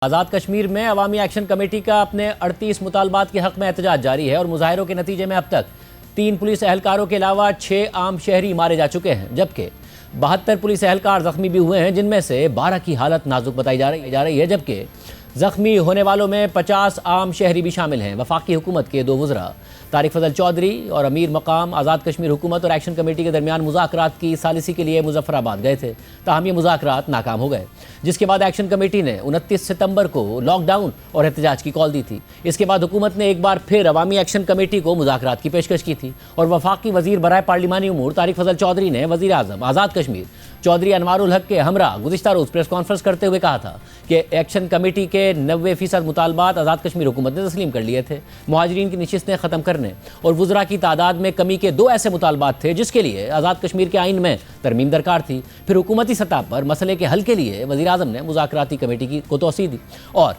آزاد کشمیر میں عوامی action committee کا اپنے 38 مطالبات کے حق میں احتجاج جاری ہے اور مظاہروں کے نتیجے میں اب تک 3 پولیس اہلکاروں کے علاوہ 6 عام شہری مارے جا چکے ہیں، جبکہ 72 پولیس اہلکار زخمی بھی ہوئے ہیں، جن میں سے 12 کی حالت نازک بتائی جا رہی ہے، جبکہ زخمی ہونے والوں میں 50 عام شہری بھی شامل ہیں۔ وفاقی حکومت کے 2 وزراء طارق فضل چودھری اور امیر مقام آزاد کشمیر حکومت اور ایکشن کمیٹی کے درمیان مذاکرات کی ثالثی کے لیے مظفر آباد گئے تھے، تاہم یہ مذاکرات ناکام ہو گئے، جس کے بعد ایکشن کمیٹی نے 29 ستمبر کو لاک ڈاؤن اور احتجاج کی کال دی تھی۔ اس کے بعد حکومت نے ایک بار پھر عوامی ایکشن کمیٹی کو مذاکرات کی پیشکش کی تھی اور وفاقی وزیر برائے پارلیمانی امور طارق فضل چودھری نے وزیر اعظم آزاد کشمیر چودھری انوار الحق کے ہمراہ گزشتہ روز پریس کانفرنس کرتے ہوئے کہا تھا کہ ایکشن کمیٹی کے 90% مطالبات آزاد کشمیر حکومت نے تسلیم کر لیے تھے۔ مہاجرین کی نشستیں ختم کرنے اور وزراء کی تعداد میں کمی کے 2 ایسے مطالبات تھے جس کے لیے آزاد کشمیر کے آئین میں ترمیم درکار تھی۔ پھر حکومتی سطح پر مسئلے کے حل کے لیے وزیر اعظم نے مذاکراتی کمیٹی کو توسیع دی اور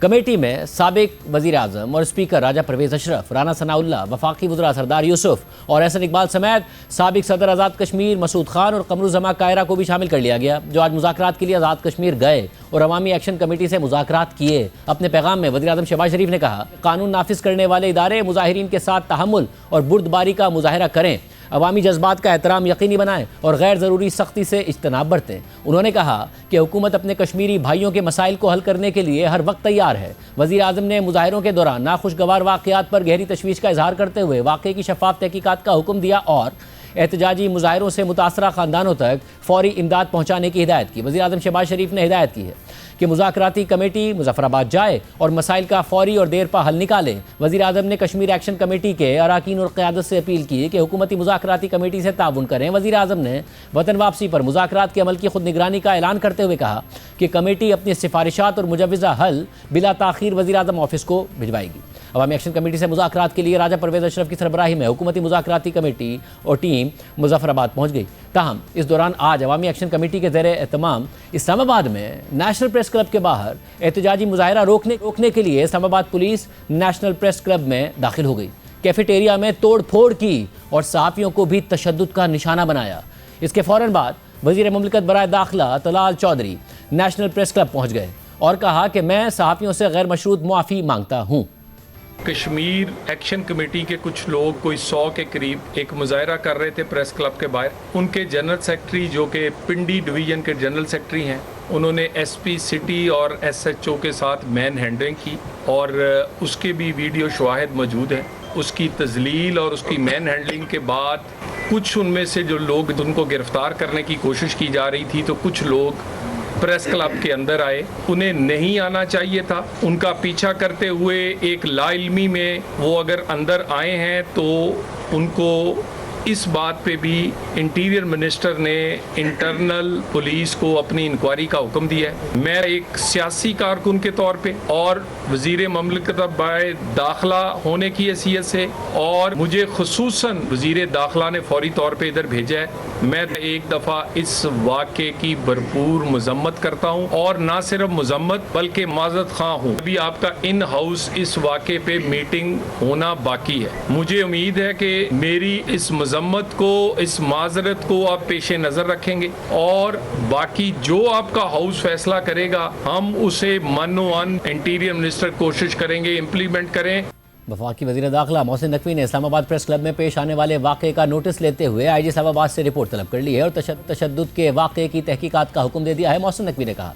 کمیٹی میں سابق وزیر اعظم اور اسپیکر راجہ پرویز اشرف، رانا ثناء اللہ، وفاقی وزراء سردار یوسف اور احسن اقبال سمیت سابق صدر آزاد کشمیر مسعود خان اور قمر الزمان کائرہ کو بھی شامل کر لیا گیا، جو آج مذاکرات کے لیے آزاد کشمیر گئے اور عوامی ایکشن کمیٹی سے مذاکرات کیے۔ اپنے پیغام میں وزیر اعظم شہباز شریف نے کہا، قانون نافذ کرنے والے ادارے مظاہرین کے ساتھ تحمل اور بردباری کا مظاہرہ کریں، عوامی جذبات کا احترام یقینی بنائیں اور غیر ضروری سختی سے اجتناب برتیں۔ انہوں نے کہا کہ حکومت اپنے کشمیری بھائیوں کے مسائل کو حل کرنے کے لیے ہر وقت تیار ہے۔ وزیر اعظم نے مظاہروں کے دوران ناخوشگوار واقعات پر گہری تشویش کا اظہار کرتے ہوئے واقعے کی شفاف تحقیقات کا حکم دیا اور احتجاجی مظاہروں سے متاثرہ خاندانوں تک فوری امداد پہنچانے کی ہدایت کی۔ وزیر اعظم شہباز شریف نے ہدایت کی ہے کہ مذاکراتی کمیٹی مظفر آباد جائے اور مسائل کا فوری اور دیرپا حل نکالے۔ وزیر اعظم نے کشمیر ایکشن کمیٹی کے اراکین اور قیادت سے اپیل کی کہ حکومتی مذاکراتی کمیٹی سے تعاون کریں۔ وزیر اعظم نے وطن واپسی پر مذاکرات کے عمل کی خود نگرانی کا اعلان کرتے ہوئے کہا کہ کمیٹی اپنی سفارشات اور مجوزہ حل بلا تاخیر وزیر اعظم آفس کو بھجوائے گی۔ عوامی ایکشن کمیٹی سے مذاکرات کے لیے راجہ پرویز اشرف کی سربراہی میں حکومتی مذاکراتی کمیٹی اور ٹیم مظفر آباد پہنچ گئی۔ تاہم اس دوران آج عوامی ایکشن کمیٹی کے زیر اہتمام اسلام آباد میں نیشنل پریس کلب کے باہر احتجاجی مظاہرہ روکنے کے لیے اسلام آباد پولیس نیشنل پریس کلب میں داخل ہو گئی، کیفیٹیریا میں توڑ پھوڑ کی اور صحافیوں کو بھی تشدد کا نشانہ بنایا۔ اس کے فوراً بعد وزیر مملکت برائے داخلہ Talal Chaudhry national press club پہنچ گئے اور کہا کہ میں صحافیوں سے غیر مشروط معافی مانگتا ہوں۔ کشمیر ایکشن کمیٹی کے کچھ لوگ کوئی 100 کے قریب ایک مظاہرہ کر رہے تھے پریس کلب کے باہر۔ ان کے جنرل سیکرٹری جو کہ پنڈی ڈویژن کے جنرل سیکرٹری ہیں، انہوں نے ایس پی سٹی اور ایس ایچ او کے ساتھ مین ہینڈلنگ کی اور اس کے بھی ویڈیو شواہد موجود ہیں۔ اس کی تذلیل اور اس کی مین ہینڈلنگ کے بعد کچھ ان میں سے جو لوگ ان کو گرفتار کرنے کی کوشش کی جا رہی تھی، تو کچھ لوگ پریس کلب کے اندر آئے، انہیں نہیں آنا چاہیے تھا۔ ان کا پیچھا کرتے ہوئے ایک لا علمی میں وہ اگر اندر آئے ہیں تو ان کو اس بات پہ بھی انٹیریئر منسٹر نے انٹرنل پولیس کو اپنی انکوائری کا حکم دیا ہے۔ میں ایک سیاسی کارکن کے طور پہ اور وزیر مملکت برائے داخلہ ہونے کی حیثیت سے، اور مجھے خصوصاً وزیر داخلہ نے فوری طور پہ ادھر بھیجا ہے، میں ایک دفعہ اس واقعے کی بھرپور مذمت کرتا ہوں اور نہ صرف مذمت بلکہ معذرت خواہ ہوں۔ ابھی آپ کا ان ہاؤس اس واقعے پہ میٹنگ ہونا باقی ہے۔ مجھے امید ہے کہ میری اس مذمت کو، اس معذرت کو آپ پیش نظر رکھیں گے اور باقی جو آپ کا ہاؤس فیصلہ کرے گا ہم اسے من و ان انٹیریئر منسٹر کوشش کریں گے امپلیمنٹ کریں۔ وفاقی وزیر داخلہ محسن نقوی نے اسلام آباد پریس کلب میں پیش آنے والے واقعے کا نوٹس لیتے ہوئے آئی جی اسلام آباد سے رپورٹ طلب کر لی ہے اور تشدد کے واقعے کی تحقیقات کا حکم دے دیا ہے۔ محسن نقوی نے کہا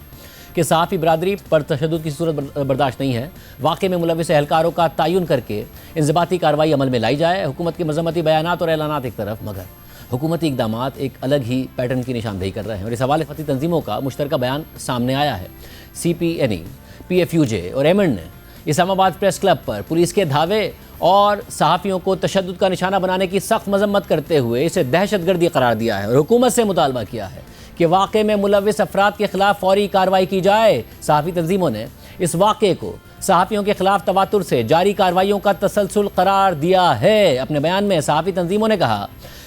کہ صحافی برادری پر تشدد کی صورت برداشت نہیں ہے، واقعے میں ملوث اہلکاروں کا تعین کر کے انضباطی کارروائی عمل میں لائی جائے۔ حکومت کے مذمتی بیانات اور اعلانات ایک طرف، مگر حکومتی اقدامات ایک الگ ہی پیٹرن کی نشاندہی کر رہے ہیں اور اس حوالے سے تنظیموں کا مشترکہ بیان سامنے آیا ہے۔ C P N E, P F U J اور ایمنڈ نے اسلام آباد پریس کلب پر پولیس کے دھاوے اور صحافیوں کو تشدد کا نشانہ بنانے کی سخت مذمت کرتے ہوئے اسے دہشت گردی قرار دیا ہے اور حکومت سے مطالبہ کیا ہے کہ واقعے میں ملوث افراد کے خلاف فوری کارروائی کی جائے۔ صحافی تنظیموں نے اس واقعے کو صحافیوں کے خلاف تواتر سے جاری کارروائیوں کا تسلسل قرار دیا ہے۔ اپنے بیان میں صحافی تنظیموں نے کہا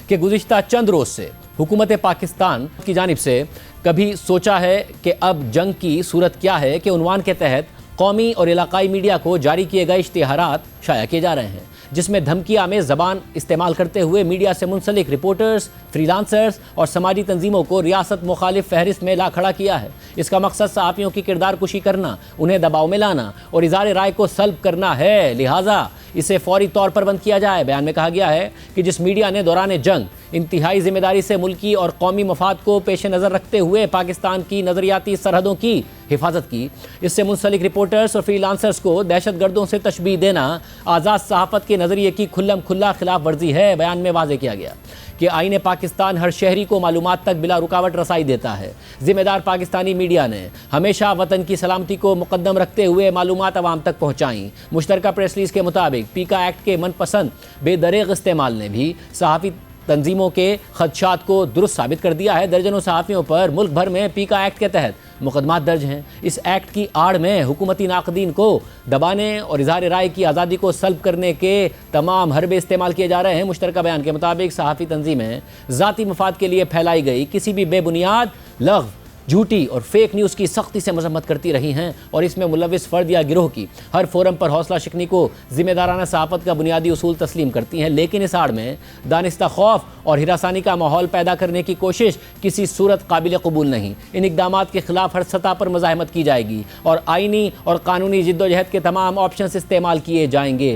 کہ گزشتہ چند روز سے حکومت پاکستان کی جانب سے کبھی سوچا ہے کہ اب جنگ کی صورت کیا ہے کہ عنوان کے تحت قومی اور علاقائی میڈیا کو جاری کیے گئے اشتہارات شائع کیے جا رہے ہیں، جس میں دھمکی آمیز زبان استعمال کرتے ہوئے میڈیا سے منسلک رپورٹرز فری لانسرز اور سماجی تنظیموں کو ریاست مخالف فہرست میں لا کھڑا کیا ہے۔ اس کا مقصد صحافیوں کی کردار کشی کرنا، انہیں دباؤ میں لانا اور اظہار رائے کو سلب کرنا ہے، لہٰذا اسے فوری طور پر بند کیا جائے۔ بیان میں کہا گیا ہے کہ جس میڈیا نے دوران جنگ انتہائی ذمہ داری سے ملکی اور قومی مفاد کو پیش نظر رکھتے ہوئے پاکستان کی نظریاتی سرحدوں کی حفاظت کی، اس سے منسلک رپورٹرز اور فری لانسرز کو دہشت گردوں سے تشبیہ دینا آزاد صحافت کے نظریے کی کھلم کھلا خلاف ورزی ہے۔ بیان میں واضح کیا گیا کہ آئین پاکستان ہر شہری کو معلومات تک بلا رکاوٹ رسائی دیتا ہے۔ ذمہ دار پاکستانی میڈیا نے ہمیشہ وطن کی سلامتی کو مقدم رکھتے ہوئے معلومات عوام تک پہنچائیں۔ مشترکہ پریس ریلیز کے مطابق پیکا ایکٹ کے من پسند بے دریغ استعمال نے بھی صحافی تنظیموں کے خدشات کو درست ثابت کر دیا ہے۔ درجنوں صحافیوں پر ملک بھر میں پیکا ایکٹ کے تحت مقدمات درج ہیں۔ اس ایکٹ کی آڑ میں حکومتی ناقدین کو دبانے اور اظہار رائے کی آزادی کو سلب کرنے کے تمام حربے استعمال کیے جا رہے ہیں۔ مشترکہ بیان کے مطابق صحافی تنظیمیں ذاتی مفاد کے لیے پھیلائی گئی کسی بھی بے بنیاد، لغو، جھوٹی اور فیک نیوز کی سختی سے مذمت کرتی رہی ہیں اور اس میں ملوث فرد یا گروہ کی ہر فورم پر حوصلہ شکنی کو ذمہ دارانہ صحافت کا بنیادی اصول تسلیم کرتی ہیں، لیکن اس آڑ میں دانستہ خوف اور ہراسانی کا ماحول پیدا کرنے کی کوشش کسی صورت قابل قبول نہیں۔ ان اقدامات کے خلاف ہر سطح پر مزاحمت کی جائے گی اور آئینی اور قانونی جدوجہد کے تمام آپشنز استعمال کیے جائیں گے۔